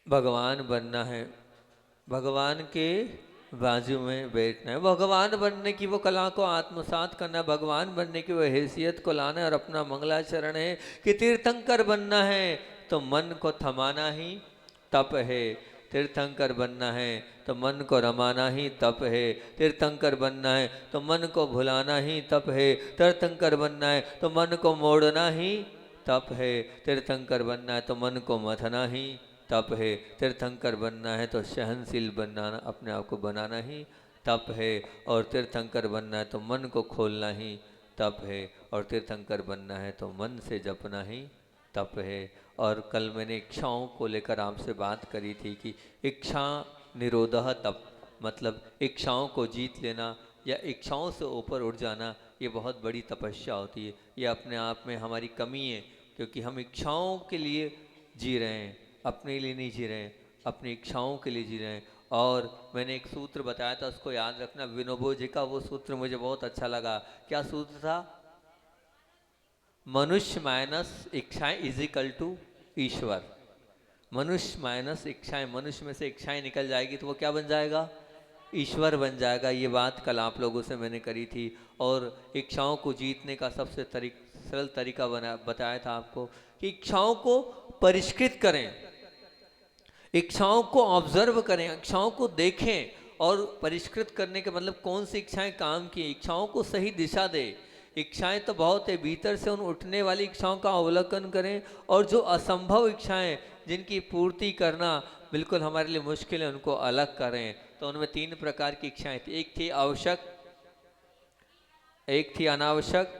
भगवान बनना है, भगवान के बाजू में बैठना है, भगवान बनने की वो कला को आत्मसात करना है, भगवान बनने की वो हैसियत को लाना है। और अपना मंगलाचरण है कि तीर्थंकर बनना है तो मन को थमाना ही तप है, तीर्थंकर बनना है तो मन को रमाना ही तप है, तीर्थंकर बनना है तो मन को भुलाना ही तप है, तीर्थंकर बनना है तो मन को मोड़ना ही तप है, तीर्थंकर बनना है तो मन को मथना ही तप है, तीर्थंकर बनना है तो सहनशील बनाना, अपने आप को बनाना ही तप है, और तीर्थंकर बनना है तो मन को खोलना ही तप है, और तीर्थंकर बनना है तो मन से जपना ही तप है। और कल मैंने इच्छाओं को लेकर आपसे बात करी थी कि इच्छा निरोधः तप, मतलब इच्छाओं को जीत लेना या इच्छाओं से ऊपर उठ जाना, ये बहुत बड़ी तपस्या होती है। ये अपने आप में हमारी कमी है, क्योंकि हम इच्छाओं के लिए जी रहे हैं, अपने लिए नहीं जी रहे हैं, अपनी इच्छाओं के लिए जी रहे हैं। और मैंने एक सूत्र बताया था, उसको याद रखना, विनोबो जी का वो सूत्र मुझे बहुत अच्छा लगा। क्या सूत्र था? मनुष्य माइनस इच्छाएं इज इक्वल टू ईश्वर। मनुष्य माइनस इच्छाएं, मनुष्य में से इच्छाएं निकल जाएगी तो वो क्या बन जाएगा? ईश्वर बन जाएगा। ये बात कल आप लोगों से मैंने करी थी। और इच्छाओं को जीतने का सबसे सरल तरीका बताया था आपको कि इच्छाओं को परिष्कृत करें, इच्छाओं को ऑब्जर्व करें, इच्छाओं को देखें। और परिष्कृत करने के मतलब कौन सी इच्छाएं काम की, इच्छाओं को सही दिशा दे। इच्छाएं तो बहुत है, भीतर से उन उठने वाली इच्छाओं का अवलोकन करें, और जो असंभव इच्छाएं जिनकी पूर्ति करना बिल्कुल हमारे लिए मुश्किल है, उनको अलग करें। तो उनमें 3 प्रकार की इच्छाएं थी, एक थी आवश्यक, एक थी अनावश्यक,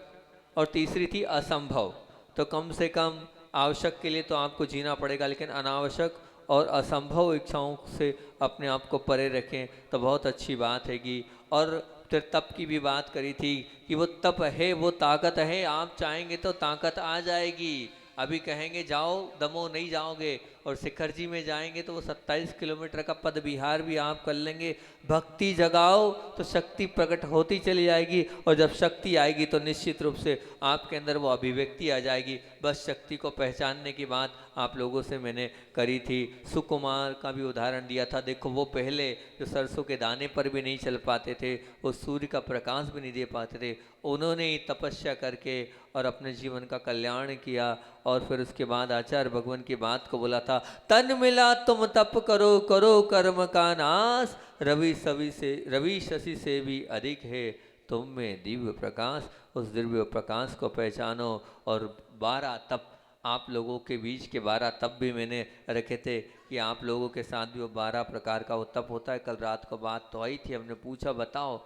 और तीसरी थी असंभव। तो कम से कम आवश्यक के लिए तो आपको जीना पड़ेगा, लेकिन अनावश्यक और असंभव इच्छाओं से अपने आप को परे रखें तो बहुत अच्छी बात हैगी। और फिर तप की भी बात करी थी कि वो तप है, वो ताकत है, आप चाहेंगे तो ताकत आ जाएगी। अभी कहेंगे जाओ, दमोह नहीं जाओगे, और शिखर जी में जाएंगे तो वो 27 किलोमीटर का पद विहार भी आप कर लेंगे। भक्ति जगाओ तो शक्ति प्रकट होती चली जाएगी, और जब शक्ति आएगी तो निश्चित रूप से आपके अंदर वो अभिव्यक्ति आ जाएगी। बस शक्ति को पहचानने की बात आप लोगों से मैंने करी थी। सुकुमार का भी उदाहरण दिया था। देखो, वो पहले जो सरसों के दाने पर भी नहीं चल पाते थे, वो सूर्य का प्रकाश भी नहीं दे पाते थे, उन्होंने ही तपस्या करके और अपने जीवन का कल्याण किया। और फिर उसके बाद आचार्य भगवान की बात को बोला था, तन मिला तुम तप करो, करो कर्म का नाश, रवि शशि से भी अधिक है तुम में दिव्य प्रकाश। उस दिव्य प्रकाश को पहचानो। और 12 तप आप लोगों के बीच के 12 तप भी मैंने रखे थे कि आप लोगों के साथ भी वो 12 प्रकार का वो तप होता है। कल रात को बात तो आई थी, हमने पूछा बताओ,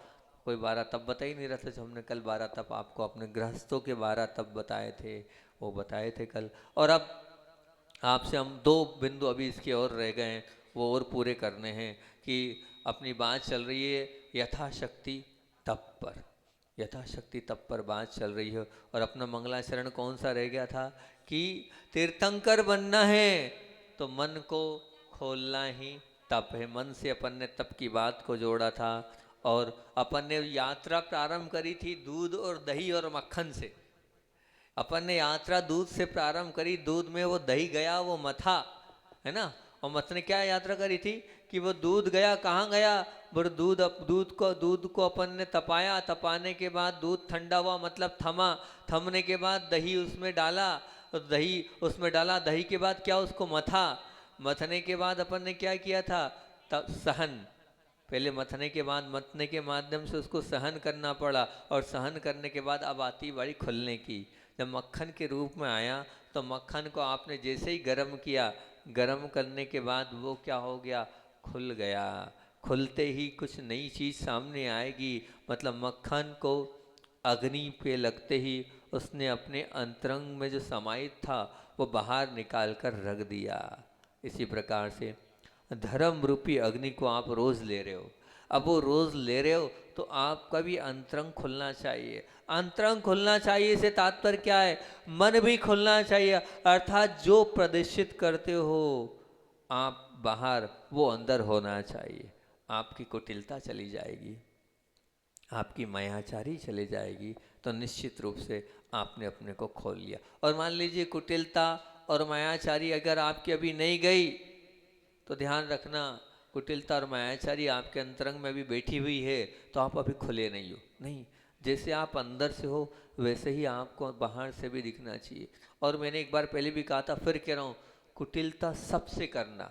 कोई 12 तप बता ही नहीं रहा था। जो हमने कल 12 तप आपको अपने गृहस्थों के 12 तप बताए थे, वो बताए थे कल। और अब आपसे हम 2 बिंदु अभी इसके और रह गए हैं, वो और पूरे करने हैं। कि अपनी बात चल रही है यथाशक्ति तप पर, यथाशक्ति तप पर बात चल रही है। और अपना मंगलाचरण कौन सा रह गया था कि तीर्थंकर बनना है तो मन को खोलना ही तप है। मन से अपन ने तप की बात को जोड़ा था। और अपन ने यात्रा प्रारंभ करी थी दूध और दही और मक्खन से। अपन ने यात्रा दूध से प्रारंभ करी, दूध में वो दही गया, वो मथा, है ना। और मथ ने क्या यात्रा करी थी कि वो दूध गया, कहाँ गया, वो दूध को अपन ने तपाया, तपाने के बाद दूध ठंडा हुआ, मतलब थमा, थमने के बाद दही उसमें डाला, तो दही उसमें डाला, दही के बाद क्या, उसको मथा, मथने के बाद अपन ने क्या किया था, तब सहन, पहले मथने के बाद मथने के माध्यम से उसको सहन करना पड़ा, और सहन करने के बाद अब आती बारी खुलने की। जब मक्खन के रूप में आया तो मक्खन को आपने जैसे ही गर्म किया, गर्म करने के बाद वो क्या हो गया, खुल गया। खुलते ही कुछ नई चीज़ सामने आएगी। मतलब मक्खन को अग्नि पे लगते ही उसने अपने अंतरंग में जो समाहित था वो बाहर निकाल कर रख दिया। इसी प्रकार से धर्म रूपी अग्नि को आप रोज़ ले रहे हो। अब वो रोज़ ले रहे हो तो आपका भी अंतरंग खुलना चाहिए। अंतरंग खुलना चाहिए से तात्पर्य क्या है, मन भी खुलना चाहिए। अर्थात जो प्रदर्शित करते हो आप बाहर, वो अंदर होना चाहिए। आपकी कुटिलता चली जाएगी, आपकी मायाचारी चली जाएगी, तो निश्चित रूप से आपने अपने को खोल लिया। और मान लीजिए कुटिलता और मायाचारी अगर आपकी अभी नहीं गई, तो ध्यान रखना, कुटिलता और मायाचारी आपके अंतरंग में भी बैठी हुई है, तो आप अभी खुले नहीं हो। नहीं, जैसे आप अंदर से हो वैसे ही आपको बाहर से भी दिखना चाहिए। और मैंने एक बार पहले भी कहा था, फिर कह रहा हूँ, कुटिलता सबसे करना,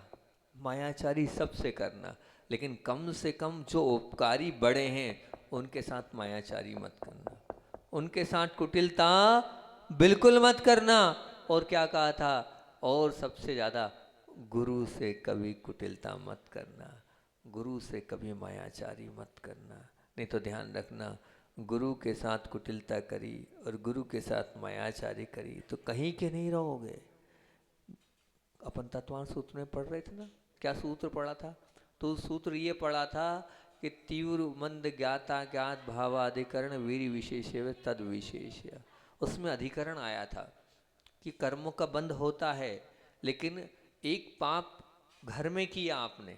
मायाचारी सबसे करना, लेकिन कम से कम जो उपकारी बड़े हैं उनके साथ मायाचारी मत करना, उनके साथ कुटिलता बिल्कुल मत करना। और क्या कहा था, और सबसे ज़्यादा गुरु से कभी कुटिलता मत करना, गुरु से कभी मायाचारी मत करना। नहीं तो ध्यान रखना, गुरु के साथ कुटिलता करी और गुरु के साथ मायाचारी करी तो कहीं के नहीं रहोगे। अपन तत्वान सूत्र में पढ़ रहे थे ना, क्या सूत्र पढ़ा था? तो सूत्र ये पढ़ा था कि तीव्र मंद ज्ञाता ज्ञात भावाधिकरण वीर विशेष तद विशेष। उसमें अधिकरण आया था कि कर्मों का बंध होता है, लेकिन एक पाप घर में किया आपने,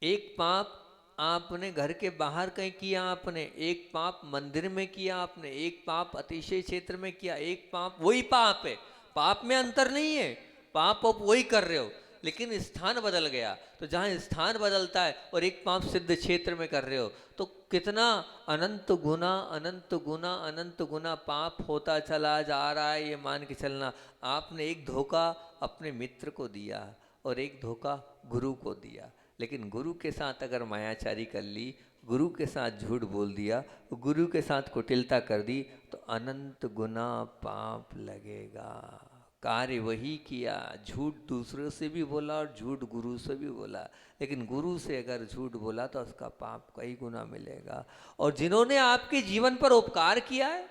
एक पाप आपने घर के बाहर कहीं किया आपने, एक पाप मंदिर में किया आपने, एक पाप अतिशय क्षेत्र में किया, एक पाप वही पाप है, पाप में अंतर नहीं है, पाप आप वही कर रहे हो, लेकिन स्थान बदल गया। तो जहाँ स्थान बदलता है और एक पाप सिद्ध क्षेत्र में कर रहे हो, तो कितना अनंत गुना अनंत गुना अनंत गुना पाप होता चला जा रहा है। ये मान के चलना, आपने एक धोखा अपने मित्र को दिया और एक धोखा गुरु को दिया, लेकिन गुरु के साथ अगर मायाचारी कर ली, गुरु के साथ झूठ बोल दिया, गुरु के साथ कुटिलता कर दी, तो अनंत गुना पाप लगेगा। कार्य वही किया, झूठ दूसरों से भी बोला और झूठ गुरु से भी बोला, लेकिन गुरु से अगर झूठ बोला तो उसका पाप कई गुना मिलेगा। और जिन्होंने आपके जीवन पर उपकार किया है,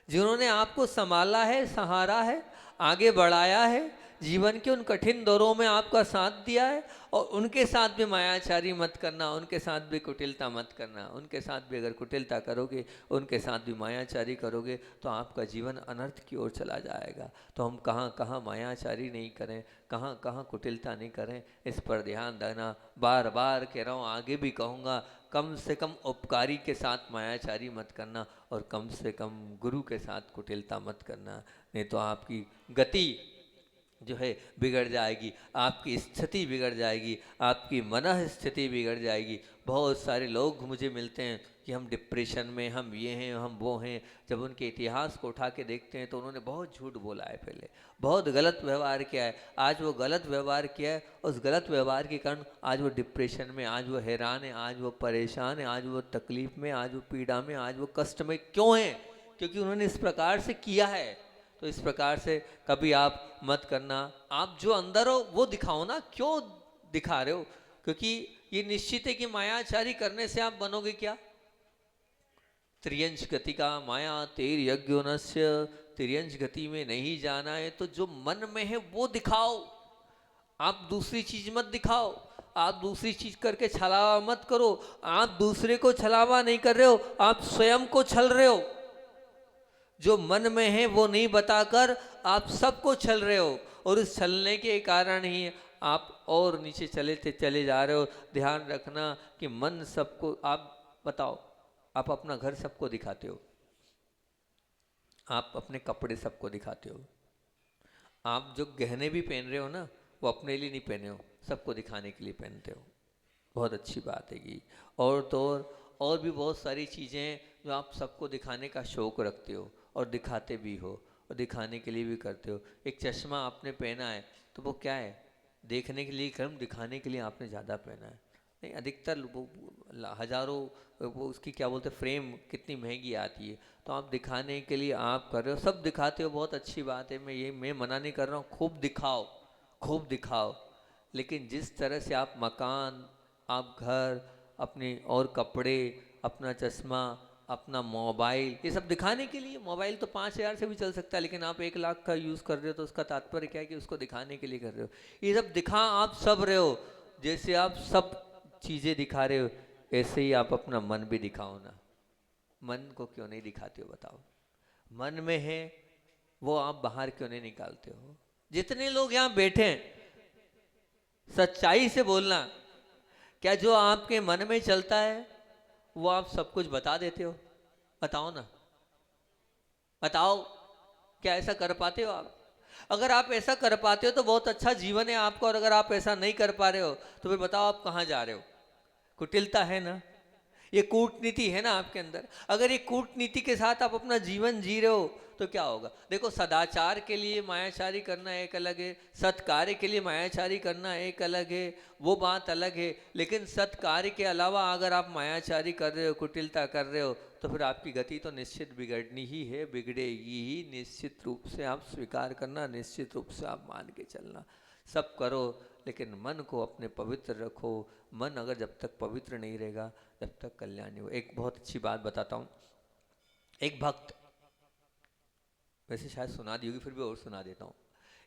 जिन्होंने आपको संभाला है, सहारा है, आगे बढ़ाया है, जीवन के उन कठिन दौरों में आपका साथ दिया है, और उनके साथ भी मायाचारी मत करना, उनके साथ भी कुटिलता मत करना। उनके साथ भी अगर कुटिलता करोगे, उनके साथ भी मायाचारी करोगे, तो आपका जीवन अनर्थ की ओर चला जाएगा। तो हम कहाँ कहाँ मायाचारी नहीं करें, कहाँ कहाँ कुटिलता नहीं करें, इस पर ध्यान देना। बार बार कह रहा हूँ, आगे भी कहूँगा, कम से कम उपकारी के साथ मायाचारी मत करना और कम से कम गुरु के साथ कुटिलता मत करना। नहीं तो आपकी गति जो है बिगड़ जाएगी, आपकी स्थिति बिगड़ जाएगी, आपकी मनः स्थिति बिगड़ जाएगी। बहुत सारे लोग मुझे मिलते हैं कि हम डिप्रेशन में, हम ये हैं, हम वो हैं। जब उनके इतिहास को उठा के देखते हैं तो उन्होंने बहुत झूठ बोला है, पहले बहुत गलत व्यवहार किया है, आज वो गलत व्यवहार किया है, उस गलत व्यवहार के कारण आज वो डिप्रेशन में, आज वो हैरान है, आज वो परेशान है, आज वो तकलीफ में, आज वो पीड़ा में, आज वो कष्ट में क्यों है? क्योंकि उन्होंने इस प्रकार से किया है। तो इस प्रकार से कभी आप मत करना। आप जो अंदर हो वो दिखाओ ना, क्यों दिखा रहे हो? क्योंकि ये निश्चित है कि मायाचारी करने से आप बनोगे क्या? त्रियंश गति का माया तेर यज्ञोनस्य, त्रियंश गति में नहीं जाना है तो जो मन में है वो दिखाओ, आप दूसरी चीज मत दिखाओ, आप दूसरी चीज करके छलावा मत करो। आप दूसरे को छलावा नहीं कर रहे हो, आप स्वयं को छल रहे हो। जो मन में है वो नहीं बताकर आप सबको छल रहे हो, और उस छलने के कारण ही आप और नीचे चले जा रहे हो। ध्यान रखना कि मन सबको, आप बताओ, आप अपना घर सबको दिखाते हो, आप अपने कपड़े सबको दिखाते हो, आप जो गहने भी पहन रहे हो ना, वो अपने लिए नहीं पहने हो, सबको दिखाने के लिए पहनते हो। बहुत अच्छी बात है कि, और तो और भी बहुत सारी चीज़ें हैं जो आप सबको दिखाने का शौक़ रखते हो और दिखाते भी हो और दिखाने के लिए भी करते हो। एक चश्मा आपने पहना है तो वो क्या है? देखने के लिए कम, दिखाने के लिए आपने ज़्यादा पहना है। नहीं, अधिकतर वो हज़ारों, वो उसकी क्या बोलते हैं, फ्रेम कितनी महंगी आती है, तो आप दिखाने के लिए आप कर रहे हो, सब दिखाते हो, बहुत अच्छी बात है। मैं मना नहीं कर रहा हूँ, खूब दिखाओ, खूब दिखाओ, लेकिन जिस तरह से आप मकान, आप घर, अपने और कपड़े, अपना चश्मा, अपना मोबाइल, ये सब दिखाने के लिए। मोबाइल तो 5,000 से भी चल सकता है, लेकिन आप 1 लाख का यूज़ कर रहे हो तो उसका तात्पर्य क्या है कि उसको दिखाने के लिए कर रहे हो। ये सब दिखा आप सब रहे हो, जैसे आप सब चीज़ें दिखा रहे हो, ऐसे ही आप अपना मन भी दिखाओ ना। मन को क्यों नहीं दिखाते हो बताओ? मन में है वो आप बाहर क्यों नहीं निकालते हो? जितने लोग यहाँ बैठे हैं, सच्चाई से बोलना, क्या जो आपके मन में चलता है वो आप सब कुछ बता देते हो? बताओ ना, बताओ, क्या ऐसा कर पाते हो आप? अगर आप ऐसा कर पाते हो तो बहुत अच्छा जीवन है आपका, और अगर आप ऐसा नहीं कर पा रहे हो तो फिर बताओ आप कहाँ जा रहे हो। कुटिलता है ना, ये कूटनीति है ना आपके अंदर। अगर ये कूटनीति के साथ आप अपना जीवन जी रहे हो तो क्या होगा। देखो, सदाचार के लिए मायाचारी करना एक अलग है, सत्कार्य के लिए मायाचारी करना एक अलग है, वो बात अलग है। लेकिन सत्कार्य के अलावा अगर आप मायाचारी कर रहे हो, कुटिलता कर रहे हो, तो फिर आपकी गति तो निश्चित बिगड़नी ही है, बिगड़ेगी ही। निश्चित रूप से आप स्वीकार करना, निश्चित रूप से आप मान के चलना। सब करो लेकिन मन को अपने पवित्र रखो। मन अगर जब तक पवित्र नहीं रहेगा जब तक कल्याण नहीं हो। एक बहुत अच्छी बात बताता हूँ। एक भक्त, वैसे शायद सुना दी होगी, फिर भी और सुना देता हूँ।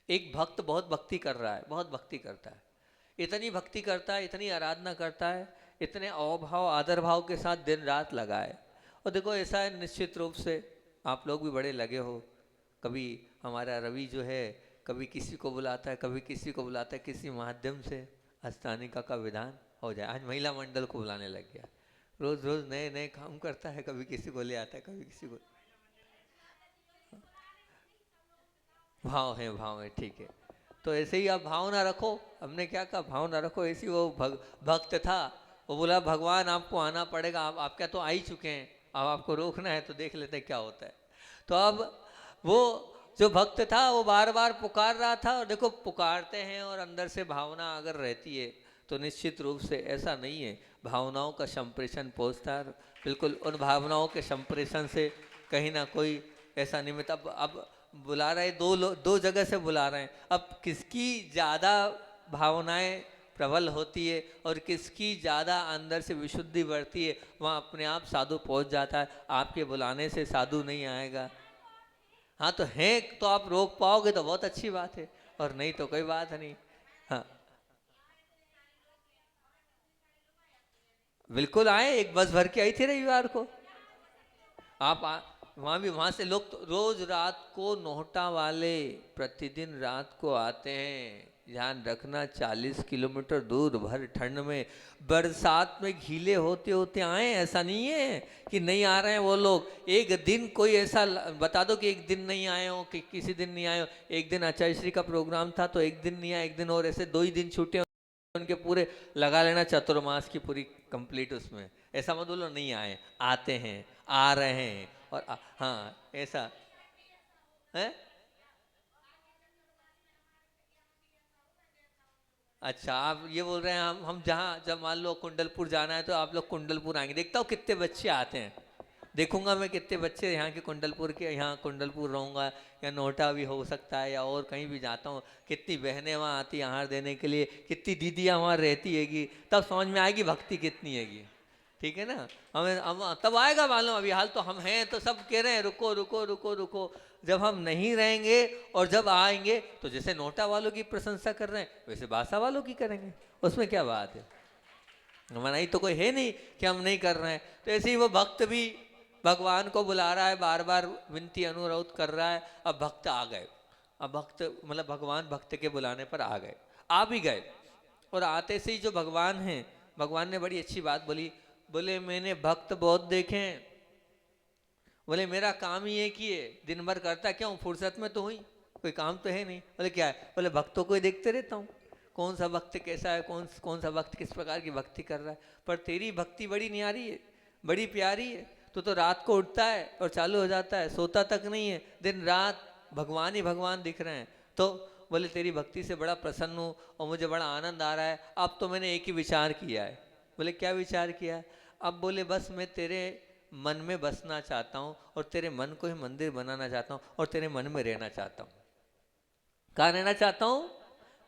एक भक्त बहुत भक्ति कर रहा है, बहुत भक्ति करता है, इतनी भक्ति करता है, इतनी आराधना करता है, इतने अवभाव आदर भाव के साथ दिन रात लगा है। और देखो ऐसा है, निश्चित रूप से आप लोग भी बड़े लगे हो। कभी हमारा रवि जो है कभी किसी को बुलाता है, कभी किसी को बुलाता है, किसी माध्यम से स्थानिका का विधान हो जाए। आज महिला मंडल को बुलाने लग गया, रोज रोज नए नए काम करता है, कभी किसी को ले आता है, कभी किसी को। भाव है, ठीक है। तो ऐसे ही आप भावना रखो। हमने क्या कहा, भावना रखो ऐसी। वो भक्त था, वो बोला भगवान आपको आना पड़ेगा, आप क्या तो आ ही चुके हैं, अब आपको रोकना है तो देख लेते हैं क्या होता है। तो अब वो जो भक्त था वो बार बार पुकार रहा था। और देखो, पुकारते हैं और अंदर से भावना अगर रहती है तो निश्चित रूप से ऐसा नहीं है, भावनाओं का संप्रेषण पहुँचता है। बिल्कुल उन भावनाओं के संप्रेषण से कहीं ना कोई ऐसा निमित्त। अब बुला रहे, दो जगह से बुला रहे हैं। अब किसकी ज़्यादा भावनाएं प्रबल होती है और किसकी ज़्यादा अंदर से विशुद्धि बढ़ती है, वहाँ अपने आप साधु पहुँच जाता है। आपके बुलाने से साधु नहीं आएगा। हाँ तो है तो आप रोक पाओगे तो बहुत अच्छी बात है, और नहीं तो कोई बात नहीं। हाँ बिल्कुल आए, एक बस भर के आई थी रविवार को। वहाँ भी, वहाँ से लोग तो रोज रात को नोहटा वाले प्रतिदिन रात को आते हैं। ध्यान रखना, 40 किलोमीटर दूर भर ठंड में, बरसात में गीले होते होते आए। ऐसा नहीं है कि नहीं आ रहे हैं वो लोग। एक दिन कोई ऐसा बता दो कि एक दिन नहीं आए हो, कि किसी दिन नहीं आए हो। एक दिन आचार्य श्री का प्रोग्राम था तो एक दिन नहीं आए, एक दिन और, ऐसे 2 ही दिन छूटे उनके पूरे लगा लेना चतुर्मास की पूरी कंप्लीट उसमें। ऐसा मत बोलो नहीं आए, आते हैं, आ रहे हैं। और हाँ ऐसा है। अच्छा, आप ये बोल रहे हैं हम जहाँ, जब मान लो कुंडलपुर जाना है तो आप लोग कुंडलपुर आएंगे। देखता हूँ कितने बच्चे आते हैं, देखूंगा मैं कितने बच्चे यहाँ के कुंडलपुर के। यहाँ कुंडलपुर रहूँगा या नोटा भी हो सकता है या और कहीं भी जाता हूँ, कितनी बहनें वहाँ आती आहार देने के लिए, कितनी दीदियाँ वहाँ रहती हैगी, तब समझ में आएगी भक्ति कितनी हैगी। ठीक है ना, हमें हम तब आएगा मालूम। अभी हाल तो हम हैं तो सब कह रहे हैं रुको रुको रुको रुको। जब हम नहीं रहेंगे और जब आएंगे तो जैसे नोटा वालों की प्रशंसा कर रहे हैं वैसे बासा वालों की करेंगे, उसमें क्या बात है। मनाही तो कोई है नहीं कि हम नहीं कर रहे हैं। तो ऐसे ही वो भक्त भी भगवान को बुला रहा है, बार बार विनती अनुरोध कर रहा है। अब भक्त आ गए, अब भक्त मतलब भगवान भक्त के बुलाने पर आ गए, आ भी गए। और आते से ही जो भगवान हैं, भगवान ने बड़ी अच्छी बात बोली। बोले मैंने भक्त बहुत देखे हैं, बोले मेरा काम ही एक ही है, दिन भर करता क्यों, फुर्सत में तो हुई, कोई काम तो है नहीं। बोले क्या है, बोले भक्तों को ही देखते रहता हूँ, कौन सा भक्त कैसा है, कौन सा भक्त किस प्रकार की भक्ति कर रहा है। पर तेरी भक्ति बड़ी न्यारी है, बड़ी प्यारी है। तो रात को उठता है और चालू हो जाता है, सोता तक नहीं है, दिन रात भगवान ही भगवान दिख रहे हैं। तो बोले तेरी भक्ति से बड़ा प्रसन्न हूँ और मुझे बड़ा आनंद आ रहा है। अब तो मैंने एक ही विचार किया है। बोले क्या विचार किया है। अब बोले बस मैं तेरे मन में बसना चाहता हूँ और तेरे मन को ही मंदिर बनाना चाहता हूँ और तेरे मन में रहना चाहता हूँ। कहाँ रहना चाहता हूँ,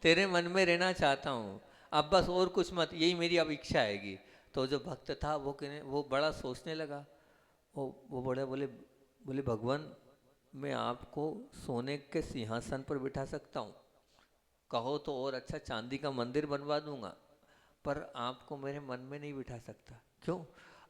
तेरे मन में रहना चाहता हूँ। अब बस और कुछ मत, यही मेरी अब इच्छा आएगी। तो जो भक्त था वो बड़ा सोचने लगा। वो बड़े बोले, बोले भगवान मैं आपको सोने के सिंहासन पर बिठा सकता हूँ, कहो तो और अच्छा चांदी का मंदिर बनवा दूंगा, पर आपको मेरे मन में नहीं बिठा सकता। क्यों,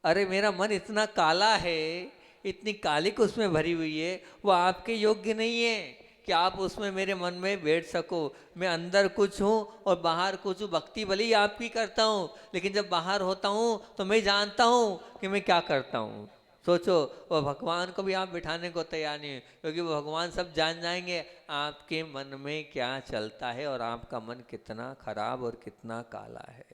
अरे मेरा मन इतना काला है, इतनी कालिक उसमें भरी हुई है, वो आपके योग्य नहीं है कि आप उसमें मेरे मन में बैठ सको। मैं अंदर कुछ हूँ और बाहर कुछ हूँ। भक्ति भले ही आपकी करता हूँ, लेकिन जब बाहर होता हूँ तो मैं जानता हूँ कि मैं क्या करता हूँ। सोचो, वो भगवान को भी आप बिठाने को तैयार नहीं है, क्योंकि वो भगवान सब जान जाएंगे आपके मन में क्या चलता है और आपका मन कितना खराब और कितना काला है।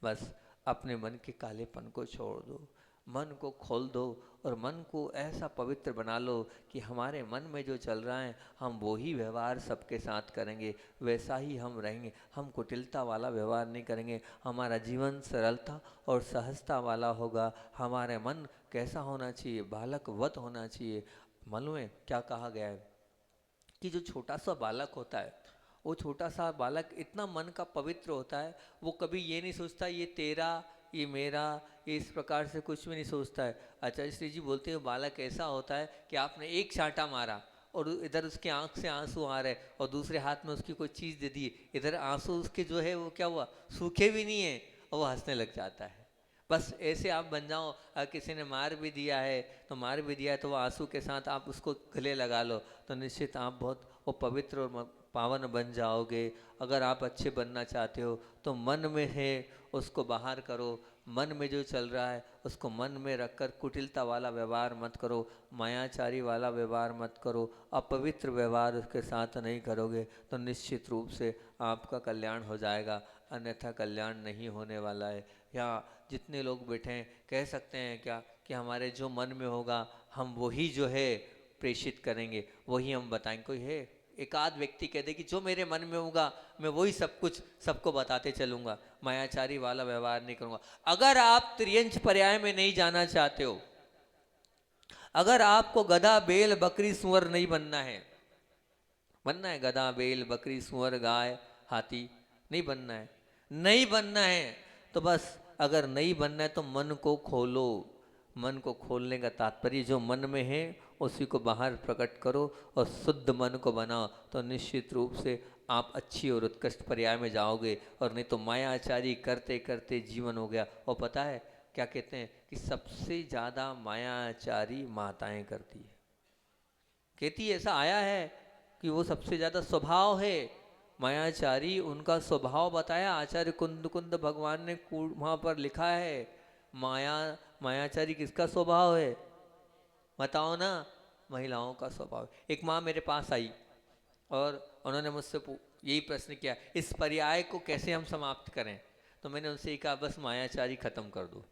बस अपने मन के कालेपन को छोड़ दो, मन को खोल दो और मन को ऐसा पवित्र बना लो कि हमारे मन में जो चल रहा है हम वो ही व्यवहार सबके साथ करेंगे, वैसा ही हम रहेंगे। हम कुटिलता वाला व्यवहार नहीं करेंगे, हमारा जीवन सरलता और सहजता वाला होगा। हमारे मन कैसा होना चाहिए? बालकवत होना चाहिए। मालूम है क्या कहा गया है कि जो छोटा सा बालक होता है, वो छोटा सा बालक इतना मन का पवित्र होता है, वो कभी ये नहीं सोचता ये तेरा, ये मेरा, ये इस प्रकार से कुछ भी नहीं सोचता है। आचार्य श्री जी बोलते हैं बालक ऐसा होता है कि आपने एक चांटा मारा और इधर उसके आंख से आंसू आ रहे और दूसरे हाथ में उसकी कोई चीज़ दे दी, इधर आंसू उसके जो है वो क्या हुआ, सूखे भी नहीं है और वो हंसने लग जाता है। बस ऐसे आप बन जाओ। किसी ने मार भी दिया है तो वो आंसू के साथ आप उसको गले लगा लो, तो निश्चित आप बहुत वो पवित्र और पावन बन जाओगे। अगर आप अच्छे बनना चाहते हो तो मन में है उसको बाहर करो, मन में जो चल रहा है उसको मन में रखकर कुटिलता वाला व्यवहार मत करो, मायाचारी वाला व्यवहार मत करो, अपवित्र व्यवहार उसके साथ नहीं करोगे तो निश्चित रूप से आपका कल्याण हो जाएगा, अन्यथा कल्याण नहीं होने वाला है। या जितने लोग बैठे हैं कह सकते हैं क्या कि हमारे जो मन में होगा हम वही जो है प्रेषित करेंगे, वही हम बताएंगे। कोई है एक आध व्यक्ति कह दे कि जो मेरे मन में होगा मैं वही सब कुछ सबको बताते चलूंगा, मायाचारी वाला व्यवहार नहीं करूंगा। अगर आप त्रियंच पर्याय में नहीं जाना चाहते हो, अगर आपको गधा बैल बकरी सुअर नहीं बनना है, बनना है गधा बैल बकरी सुअर गाय हाथी, नहीं बनना है, नहीं बनना है तो बस, अगर नहीं बनना है तो मन को खोलो। मन को खोलने का तात्पर्य जो मन में है उसी को बाहर प्रकट करो और शुद्ध मन को बनाओ, तो निश्चित रूप से आप अच्छी और उत्कृष्ट पर्याय में जाओगे। और नहीं तो मायाचारी करते करते जीवन हो गया। और पता है क्या कहते हैं कि सबसे ज़्यादा मायाचारी माताएं करती है, कहती है ऐसा आया है कि वो सबसे ज़्यादा स्वभाव है मायाचारी, उनका स्वभाव बताया आचार्य कुंद कुंद भगवान ने वहाँ पर लिखा है। मायाचारी किसका स्वभाव है बताओ ना? महिलाओं का स्वभाव। एक माँ मेरे पास आई और उन्होंने मुझसे यही प्रश्न किया, इस पर्याय को कैसे हम समाप्त करें? तो मैंने उनसे कहा बस मायाचारी खत्म कर दो।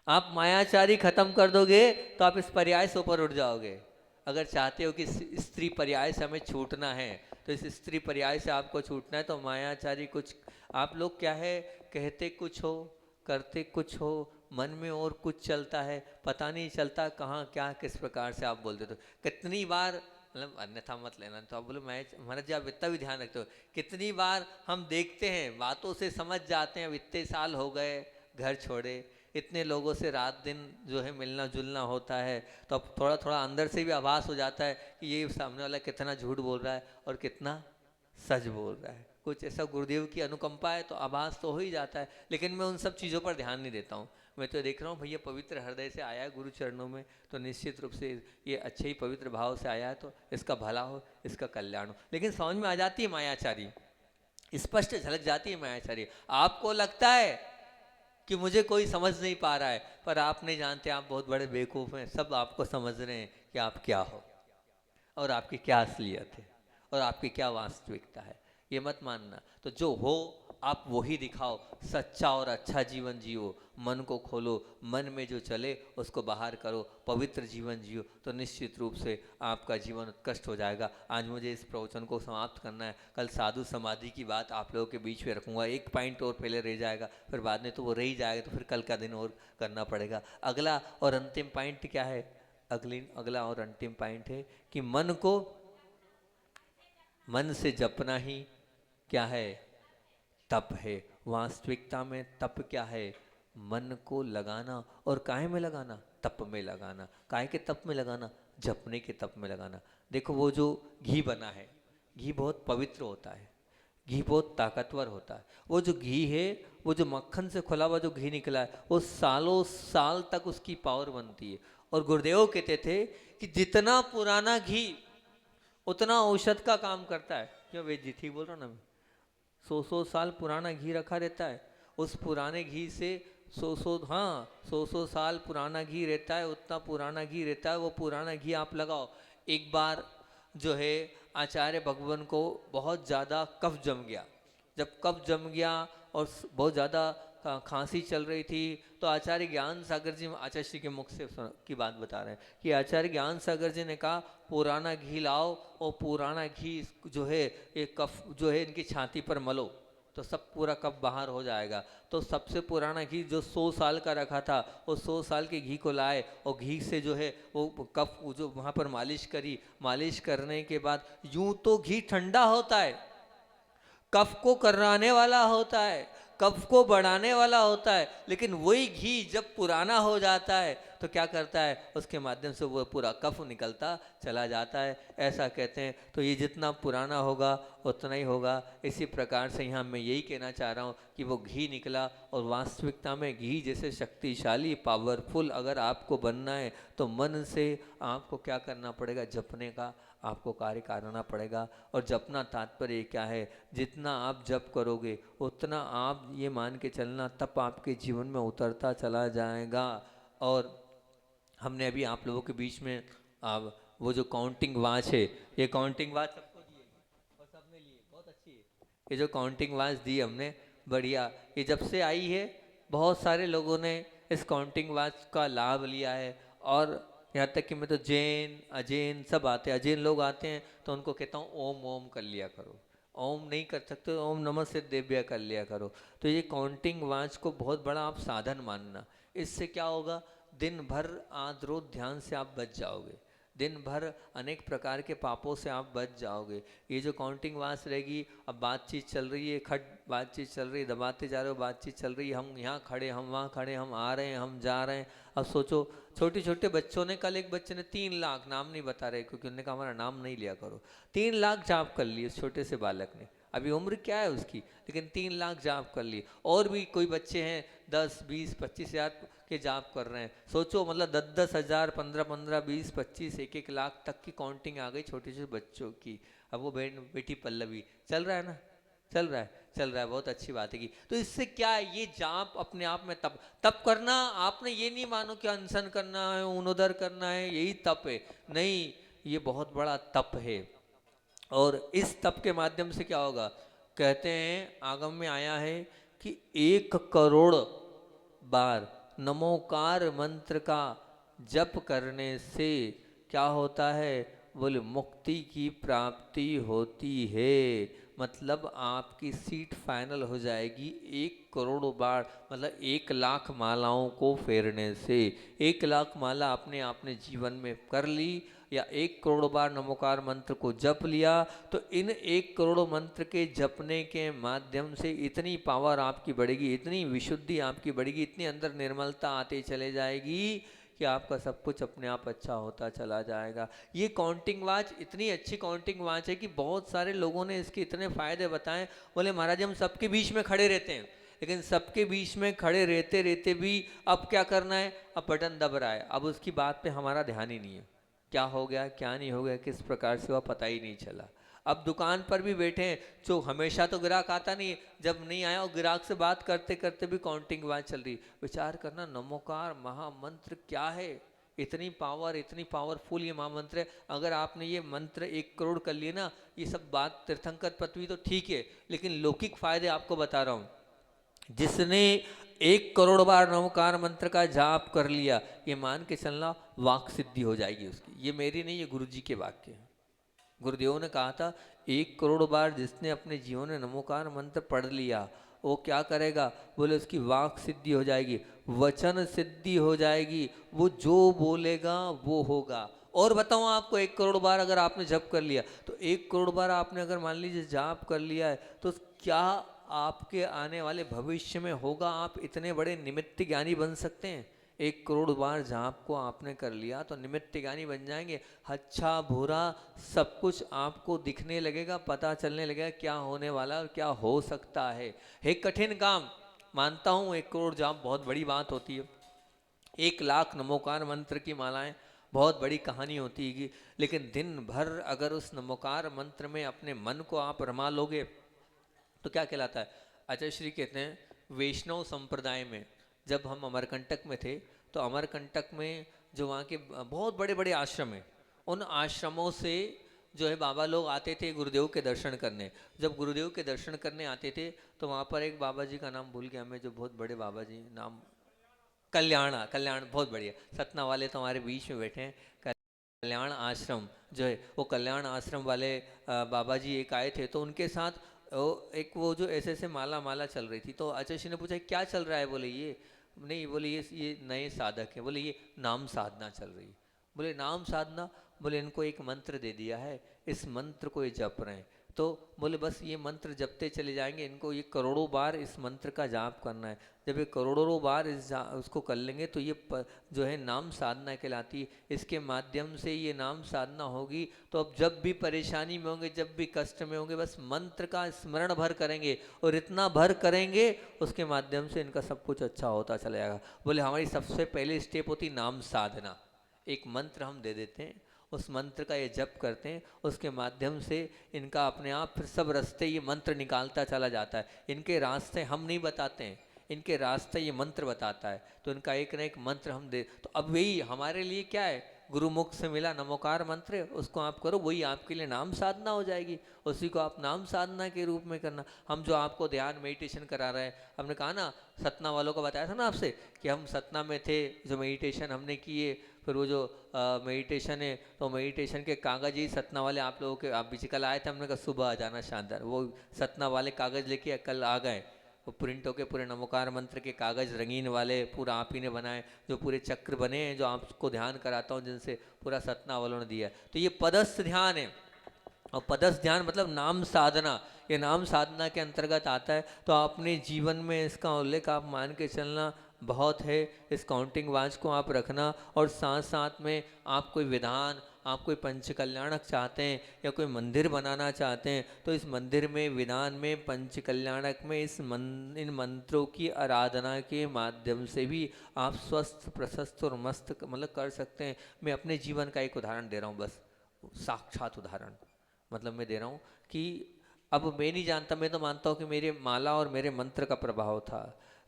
आप मायाचारी खत्म कर दोगे तो आप इस पर्याय से ऊपर उठ जाओगे। अगर चाहते हो कि स्त्री पर्याय से हमें छूटना है, तो इस स्त्री पर्याय से आपको छूटना है तो मायाचारी कुछ, आप लोग क्या है कहते कुछ हो करते कुछ हो, मन में और कुछ चलता है, पता नहीं चलता कहाँ क्या किस प्रकार से आप बोलते। तो कितनी बार, मतलब अन्यथा मत लेना, तो आप बोलो मैं महाराज जी आप इतना भी ध्यान रखते हो, कितनी बार हम देखते हैं बातों से समझ जाते हैं। अब इतने साल हो गए घर छोड़े, इतने लोगों से रात दिन जो है मिलना जुलना होता है, तो अब थोड़ा थोड़ा अंदर से भी आभास हो जाता है कि ये सामने वाला कितना झूठ बोल रहा है और कितना सच बोल रहा है। कुछ ऐसा गुरुदेव की अनुकंपा है तो आभास तो हो ही जाता है, लेकिन मैं उन सब चीज़ों पर ध्यान नहीं देता हूँ। मैं तो देख रहा हूँ भैया पवित्र हृदय से आया है गुरु चरणों में, तो निश्चित रूप से ये अच्छे ही पवित्र भाव से आया है, तो इसका भला हो, इसका कल्याण हो। लेकिन समझ में आ जाती है मायाचारी, स्पष्ट झलक जाती है मायाचारी। आपको लगता है कि मुझे कोई समझ नहीं पा रहा है, पर आप नहीं जानते, आप बहुत बड़े बेवकूफ़ हैं। सब आपको समझ रहे हैं कि आप क्या हो और आपकी क्या असलियत है और आपकी क्या वास्तविकता है। ये मत मानना, तो जो हो आप वही दिखाओ, सच्चा और अच्छा जीवन जियो, मन को खोलो, मन में जो चले उसको बाहर करो, पवित्र जीवन जियो, तो निश्चित रूप से आपका जीवन उत्कृष्ट हो जाएगा। आज मुझे इस प्रवचन को समाप्त करना है, कल साधु समाधि की बात आप लोगों के बीच में रखूँगा। एक पॉइंट और पहले रह जाएगा, फिर बाद में तो वो रह ही जाएगा, तो फिर कल का दिन और करना पड़ेगा। अगला और अंतिम पॉइंट क्या है? अगला और अंतिम पॉइंट है कि मन से जपना ही क्या है? तप है। वास्तविकता में तप क्या है? मन को लगाना। और काहे में लगाना? तप में लगाना। काहे के तप में लगाना? जपने के तप में लगाना। देखो वो जो घी बना है, घी बहुत पवित्र होता है, घी बहुत ताकतवर होता है। वो जो घी है, वो जो मक्खन से खुला हुआ जो घी निकला है, वो सालों साल तक उसकी पावर बनती है। और गुरुदेव कहते थे कि जितना पुराना घी उतना औषध का काम करता है। क्यों वेद जी ठीक बोल रहा हूँ ना मैं? 100 साल पुराना घी रखा रहता है, उस पुराने घी से हाँ 100 साल पुराना घी रहता है, उतना पुराना घी रहता है, वो पुराना घी आप लगाओ। एक बार जो है आचार्य भगवान को बहुत ज़्यादा कफ जम गया। जब कफ जम गया और बहुत ज़्यादा खांसी चल रही थी, तो आचार्य ज्ञान सागर जी, आचार्य श्री के मुख से की बात बता रहे हैं कि आचार्य ज्ञान सागर जी ने कहा पुराना घी लाओ और पुराना घी जो है ये कफ जो है इनकी छाती पर मलो, तो सब पूरा कफ बाहर हो जाएगा। तो सबसे पुराना घी जो 100 साल का रखा था, वो 100 साल के घी को लाए और घी से जो है वो कफ जो वहाँ पर मालिश करी। मालिश करने के बाद यूं तो घी ठंडा होता है, कफ को कराने वाला होता है, कफ को बढ़ाने वाला होता है, लेकिन वही घी जब पुराना हो जाता है तो क्या करता है, उसके माध्यम से वो पूरा कफ निकलता चला जाता है, ऐसा कहते हैं। तो ये जितना पुराना होगा उतना ही होगा। इसी प्रकार से यहाँ मैं यही कहना चाह रहा हूँ कि वो घी निकला, और वास्तविकता में घी जैसे शक्तिशाली पावरफुल अगर आपको बनना है तो मन से आपको क्या करना पड़ेगा, जपने का आपको कार्य करना पड़ेगा। और जपना तात्पर्य क्या है, जितना आप जप करोगे उतना आप ये मान के चलना तप आपके जीवन में उतरता चला जाएगा। और हमने अभी आप लोगों के बीच में अब वो जो काउंटिंग वॉच है, ये काउंटिंग वॉच सबको दी है और सबने लिए, बहुत अच्छी है। ये जो काउंटिंग वॉच दी हमने, बढ़िया, ये जब से आई है बहुत सारे लोगों ने इस काउंटिंग वॉच का लाभ लिया है। और यहाँ तक कि मैं तो जैन अजैन सब आते हैं, अजैन लोग आते हैं तो उनको कहता हूँ ओम ओम कर लिया करो, ओम नहीं कर सकते ओम नमः सिद्धेभ्य कर लिया करो। तो ये काउंटिंग वॉच को बहुत बड़ा आप साधन मानना। इससे क्या होगा, दिन भर आद्रो ध्यान से आप बच जाओगे, दिन भर अनेक प्रकार के पापों से आप बच जाओगे। ये जो काउंटिंग वास रहेगी, अब बातचीत चल रही है, खट बातचीत चल रही है, दबाते जा रहे हो, बातचीत चल रही है, हम यहाँ खड़े हम वहाँ खड़े, हम आ रहे हैं हम जा रहे हैं। अब सोचो छोटे छोटे बच्चों ने, कल एक बच्चे ने 3 लाख, नाम नहीं बता रहे क्योंकि उन्होंने कहा हमारा नाम नहीं लिया करो, 3 लाख जाप कर लिए उस छोटे से बालक ने। अभी उम्र क्या है उसकी, लेकिन 3 लाख जाप कर लिए। और भी कोई बच्चे हैं 10 20 25 हज़ार के जाप कर रहे हैं। सोचो मतलब 10 हज़ार 15 15 20 25 1 लाख तक की काउंटिंग आ गई छोटे छोटे बच्चों की। अब वो बेटी पल्लवी चल रहा है ना, चल रहा है चल रहा है, बहुत अच्छी बात है की। तो इससे क्या है, ये जाप अपने आप में तप तप करना, आपने ये नहीं मानो कि अनशन करना है उनोदर करना है यही तप है, नहीं, ये बहुत बड़ा तप है। और इस तप के माध्यम से क्या होगा, कहते हैं आगम में आया है कि 1 करोड़ बार नमोकार मंत्र का जप करने से क्या होता है, बोले मुक्ति की प्राप्ति होती है। मतलब आपकी सीट फाइनल हो जाएगी 1 करोड़ बार, मतलब 1 लाख मालाओं को फेरने से। 1 लाख माला आपने अपने जीवन में कर ली, या 1 करोड़ बार नमोकार मंत्र को जप लिया, तो इन 1 करोड़ मंत्र के जपने के माध्यम से इतनी पावर आपकी बढ़ेगी, इतनी विशुद्धि आपकी बढ़ेगी, इतनी अंदर निर्मलता आते चले जाएगी कि आपका सब कुछ अपने आप अच्छा होता चला जाएगा। ये काउंटिंग वॉच इतनी अच्छी काउंटिंग वॉच है कि बहुत सारे लोगों ने इसके इतने फायदे बताए। बोले महाराज हम सबके बीच में खड़े रहते हैं, लेकिन सबके बीच में खड़े रहते रहते भी अब क्या करना है, अब बटन दब रहा है, अब उसकी बात पे हमारा ध्यान ही नहीं है, क्या हो गया क्या नहीं हो गया, किस प्रकार से वह पता ही नहीं चला। अब दुकान पर भी बैठे हैं, जो हमेशा तो ग्राहक आता नहीं, जब नहीं आया और ग्राहक से बात करते करते भी काउंटिंग बात चल रही, विचार करना नमोकार महामंत्र क्या है, इतनी पावर, इतनी पावरफुल ये महामंत्र है। अगर आपने ये मंत्र 1 करोड़ कर लिए ना, ये सब बात तीर्थंकर पृथ्वी तो ठीक है, लेकिन लौकिक फायदे आपको बता रहा हूँ। जिसने 1 करोड़ बार नमोकार मंत्र का जाप कर लिया, ये मान के चलना वाक सिद्धि हो जाएगी उसकी। ये मेरी नहीं, ये गुरु जी के वाक्य हैं। गुरुदेव ने कहा था 1 करोड़ बार जिसने अपने जीवन में नमोकार मंत्र पढ़ लिया, वो क्या करेगा, बोले उसकी वाक सिद्धि हो जाएगी, वचन सिद्धि हो जाएगी, वो जो बोलेगा वो होगा। और बताऊं आपको, 1 करोड़ बार अगर आपने जप कर लिया, तो 1 करोड़ बार आपने अगर मान लीजिए जाप कर लिया है, तो क्या आपके आने वाले भविष्य में होगा, आप इतने बड़े निमित्त ज्ञानी बन सकते हैं। 1 करोड़ बार जाप को आपने कर लिया तो निमित्त ज्ञानी बन जाएंगे। अच्छा बुरा सब कुछ आपको दिखने लगेगा, पता चलने लगेगा क्या होने वाला और क्या हो सकता है। एक कठिन काम मानता हूँ, 1 करोड़ जाप बहुत बड़ी बात होती है, 1 लाख नमोकार मंत्र की मालाएं बहुत बड़ी कहानी होती है, लेकिन दिन भर अगर उस नमोकार मंत्र में अपने मन को आप रमा लोगे तो क्या कहलाता है। आचार्य श्री कहते हैं वैष्णव संप्रदाय में जब हम अमरकंटक में थे तो अमरकंटक में जो वहाँ के बहुत बड़े बड़े आश्रम हैं, उन आश्रमों से जो है बाबा लोग आते थे गुरुदेव के दर्शन करने। जब गुरुदेव के दर्शन करने आते थे तो वहाँ पर एक बाबा जी का नाम भूल गया मैं, जो बहुत बड़े बाबा जी, नाम कल्याण, बहुत बढ़िया, सतना वाले तो हमारे बीच में बैठे हैं। कल्याण आश्रम जो है, वो कल्याण आश्रम वाले बाबा जी एक आए थे, तो उनके साथ एक वो जो ऐसे ऐसे माला माला चल रही थी। तो आचार्य जी ने पूछा क्या चल रहा है? बोले ये नहीं, बोले ये नए साधक हैं, बोले ये नाम साधना चल रही है। बोले नाम साधना? बोले इनको एक मंत्र दे दिया है, इस मंत्र को ये जप रहे हैं। तो बोले बस ये मंत्र जपते चले जाएंगे, इनको ये करोड़ों बार इस मंत्र का जाप करना है। जब ये करोड़ों बार उसको कर लेंगे तो ये जो है नाम साधना कहलाती है। इसके माध्यम से ये नाम साधना होगी तो अब जब भी परेशानी में होंगे, जब भी कष्ट में होंगे, बस मंत्र का स्मरण भर करेंगे, और इतना भर करेंगे उसके माध्यम से इनका सब कुछ अच्छा होता चला जाएगा। बोले हमारी सबसे पहली स्टेप होती नाम साधना। एक मंत्र हम दे देते हैं, उस मंत्र का ये जप करते हैं, उसके माध्यम से इनका अपने आप फिर सब रास्ते ये मंत्र निकालता चला जाता है। इनके रास्ते हम नहीं बताते हैं, इनके रास्ते ये मंत्र बताता है। तो इनका एक न एक मंत्र हम दे, तो अब वही हमारे लिए क्या है, गुरुमुख से मिला नमोकार मंत्र, उसको आप करो, वही आपके लिए नाम साधना हो जाएगी। उसी को आप नाम साधना के रूप में करना। हम जो आपको ध्यान मेडिटेशन करा रहे हैं, हमने कहा ना, सतना वालों को बताया था ना आपसे कि हम सतना में थे, जो मेडिटेशन हमने किए, फिर वो जो मेडिटेशन है, तो मेडिटेशन के कागज़ ही सतना वाले आप लोगों के, आप भी कल आए थे, हमने कहा सुबह आ जाना, शानदार, वो सतना वाले कागज़ लेके कल आ गए। वो प्रिंट होके पूरे नमोकार मंत्र के कागज़ रंगीन वाले पूरा आप ही ने बनाए, जो पूरे चक्र बने हैं, जो आपको ध्यान कराता हूँ जिनसे, पूरा सतना वालों ने दिया है। तो ये पदस्थ ध्यान है, और पदस्थ ध्यान मतलब नाम साधना, ये नाम साधना के अंतर्गत आता है। तो अपने जीवन में इसका उल्लेख आप मान के चलना बहुत है। इस काउंटिंग वाच को आप रखना, और साथ साथ में आप कोई विधान, आप कोई पंच कल्याणक चाहते हैं या कोई मंदिर बनाना चाहते हैं, तो इस मंदिर में, विधान में, पंच कल्याणक में इन मंत्रों की आराधना के माध्यम से भी आप स्वस्थ, प्रशस्त और मस्त मतलब कर सकते हैं। मैं अपने जीवन का एक उदाहरण दे रहा हूँ, बस साक्षात उदाहरण मतलब मैं दे रहा हूँ कि अब मैं नहीं जानता, मैं तो मानता हूँ कि मेरे माला और मेरे मंत्र का प्रभाव था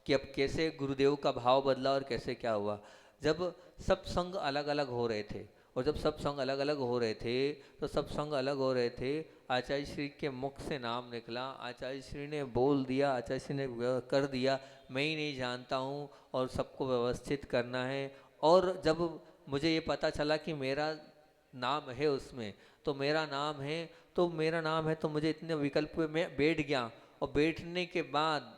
कि अब कैसे गुरुदेव का भाव बदला और कैसे क्या हुआ। जब सब संग अलग अलग हो रहे थे, और जब सब संग अलग अलग हो रहे थे, तो सब संग अलग हो रहे थे, आचार्य श्री के मुख से नाम निकला, आचार्य श्री ने बोल दिया, आचार्य श्री ने कर दिया, मैं ही नहीं जानता हूँ और सबको व्यवस्थित करना है। और जब मुझे ये पता चला कि मेरा नाम है उसमें, तो मेरा नाम है, तो मेरा नाम है, तो मुझे इतने विकल्प में बैठ गया, और बैठने के बाद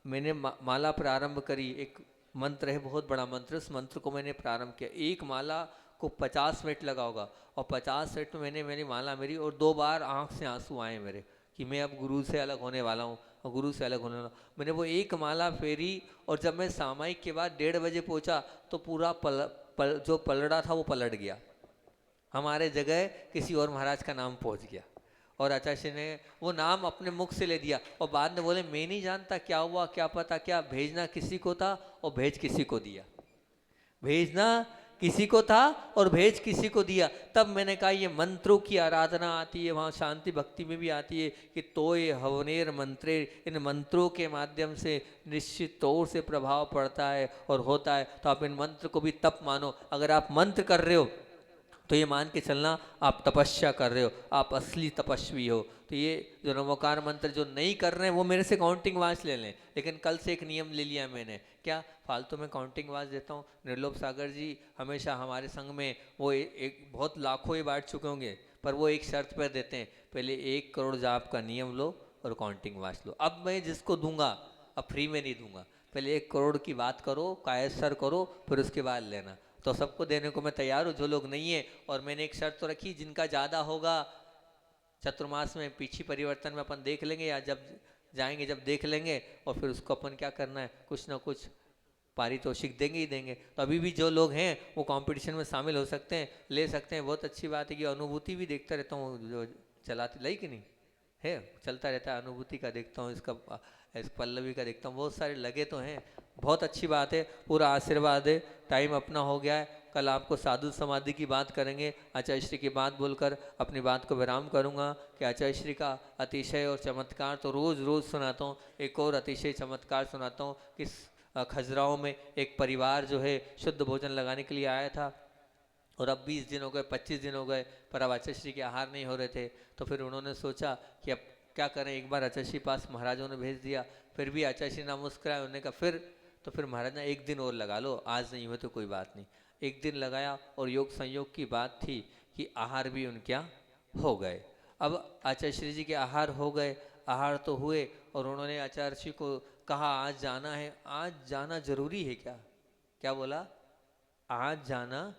मैंने माला प्रारंभ करी। एक मंत्र है, बहुत बड़ा मंत्र, उस मंत्र को मैंने प्रारंभ किया। एक माला को 50 मिनट लगा होगा, और 50 मिनट में मैंने मेरी माला मेरी, और 2 बार आँख से आंसू आए मेरे कि मैं अब गुरु से अलग होने वाला हूँ, और गुरु से अलग होने वाला हूँ। मैंने वो एक माला फेरी, और जब मैं सामायिक के बाद 1:30 बजे पहुँचा तो पूरा जो पलड़ा था वो पलट गया, हमारे जगह किसी और महाराज का नाम पहुँच गया, और आचार्य ने वो नाम अपने मुख से ले दिया। और बाद में बोले मैं नहीं जानता क्या हुआ, क्या पता, क्या भेजना किसी को था और भेज किसी को दिया, भेजना किसी को था और भेज किसी को दिया। तब मैंने कहा ये मंत्रों की आराधना आती है, वहाँ शांति भक्ति में भी आती है कि तोय हवनेर मंत्रे, इन मंत्रों के माध्यम से निश्चित तौर से प्रभाव पड़ता है और होता है। तो आप इन मंत्र को भी तप मानो। अगर आप मंत्र कर रहे हो तो ये मान के चलना आप तपस्या कर रहे हो, आप असली तपस्वी हो। तो ये जो नमोकार मंत्र जो नहीं कर रहे हैं वो मेरे से काउंटिंग वाच ले लें, लेकिन कल से एक नियम ले लिया मैंने, क्या फालतू में काउंटिंग वाच देता हूँ। निर्लोभ सागर जी हमेशा हमारे संग में वो एक बहुत लाखों ही बांट चुके होंगे, पर वो एक शर्त पर देते हैं, पहले 1 करोड़ जाप का नियम लो और काउंटिंग वाच लो। अब मैं जिसको दूंगा अब फ्री में नहीं दूंगा, पहले 1 करोड़ की बात करो, कायस्तर करो, फिर उसके बाद लेना। तो सबको देने को मैं तैयार हूँ, जो लोग नहीं है। और मैंने एक शर्त तो रखी, जिनका ज़्यादा होगा चतुर्मास में पीछी परिवर्तन में अपन देख लेंगे, या जब जाएंगे जब देख लेंगे, और फिर उसको अपन क्या करना है, कुछ ना कुछ पारितोषिक देंगे ही देंगे। तो अभी भी जो लोग हैं वो कंपटीशन में शामिल हो सकते हैं, ले सकते हैं। बहुत अच्छी बात है कि अनुभूति भी देखता रहता हूँ, जो चलाती लाई कि नहीं है, चलता रहता है, अनुभूति का देखता हूँ, इसका इस पल्लवी का देखता हूँ, बहुत सारे लगे तो हैं। बहुत अच्छी बात है, पूरा आशीर्वाद है। टाइम अपना हो गया है, कल आपको साधु समाधि की बात करेंगे। आचार्य श्री की बात बोलकर अपनी बात को विराम करूंगा कि आचार्य श्री का अतिशय और चमत्कार तो रोज़ रोज़ सुनाता हूँ। एक और अतिशय चमत्कार सुनाता हूँ कि खजुराहो में एक परिवार जो है शुद्ध भोजन लगाने के लिए आया था, और अब 20 दिन हो गए, 25 दिन हो गए, पर अब आचार्य श्री के आहार नहीं हो रहे थे। तो फिर उन्होंने सोचा कि अब क्या करें। एक बार आचार्य श्री पास महाराजों ने भेज दिया, फिर भी आचार्य श्री ना मुस्कुराए। उन्होंने कहा फिर, तो फिर महाराज ने एक दिन और लगा लो, आज नहीं हुए तो कोई बात नहीं। एक दिन लगाया, और योग संयोग की बात थी कि आहार भी उनके यहाँ हो गए। अब आचार्य श्री जी के आहार हो गए, आहार तो हुए, और उन्होंने आचार्य श्री को कहा आज जाना है। आज जाना जरूरी है क्या? क्या बोला? आज जाना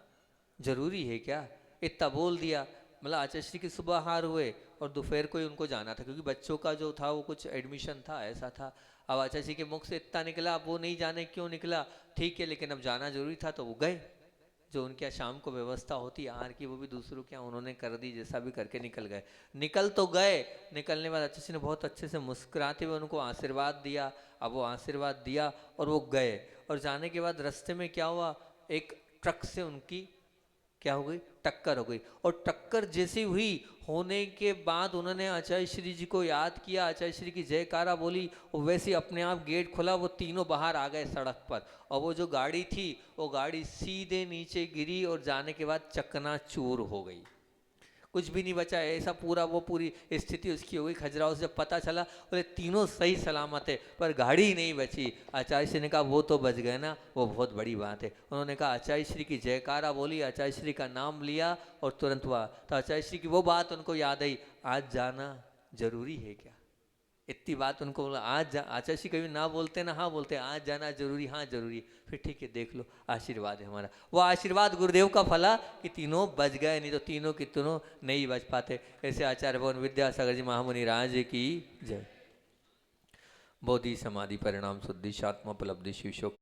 जरूरी है क्या? इतना बोल दिया। मतलब आचार्य श्री की सुबह आहार हुए और दोपहर को ही उनको जाना था, क्योंकि बच्चों का जो था वो कुछ एडमिशन था, ऐसा था। अब आचार्य श्री के मुख से इतना निकला, अब वो नहीं जाने क्यों निकला, ठीक है, लेकिन अब जाना जरूरी था तो वो गए। जो उनके यहाँ शाम को व्यवस्था होती है आहार की, वो भी दूसरों के यहाँ उन्होंने कर दी, जैसा भी करके निकल गए। निकल तो गए, निकलने के बाद आचार्य श्री ने बहुत अच्छे से मुस्कुराते हुए उनको आशीर्वाद दिया। अब वो आशीर्वाद दिया और वो गए। और जाने के बाद रास्ते में क्या हुआ, एक ट्रक से उनकी क्या हो गई, टक्कर हो गई। और टक्कर जैसी हुई, होने के बाद उन्होंने आचार्य श्री जी को याद किया, आचार्य श्री की जयकारा बोली, और वैसे अपने आप गेट खुला, वो तीनों बाहर आ गए सड़क पर। और वो जो गाड़ी थी, वो गाड़ी सीधे नीचे गिरी और जाने के बाद चकनाचूर हो गई, कुछ भी नहीं बचा। ऐसा पूरा वो पूरी स्थिति उसकी हो गई। खजुराहो से जब पता चला, बोले तीनों सही सलामत है, पर गाड़ी ही नहीं बची। आचार्य श्री ने कहा वो तो बच गए ना, वो बहुत बड़ी बात है। उन्होंने कहा आचार्य श्री की जयकारा बोली, आचार्य श्री का नाम लिया और तुरंत हुआ। तो आचार्य श्री की वो बात उनको याद आई, आज जाना जरूरी है क्या? इतनी बात उनको बोला। आचार्य श्री कभी ना बोलते ना हाँ बोलते, आज जाना जरूरी, हाँ जरूरी। फिर ठीक है, देख लो, आशीर्वाद है हमारा। वो आशीर्वाद गुरुदेव का फला कि तीनों बच गए, नहीं तो तीनों की तीनों नहीं बच पाते। ऐसे आचार्य भवन विद्यासागर जी महामुनि राज की जय। बोधि समाधि परिणाम शुद्धि शात्मोपलब्धि शिव शोक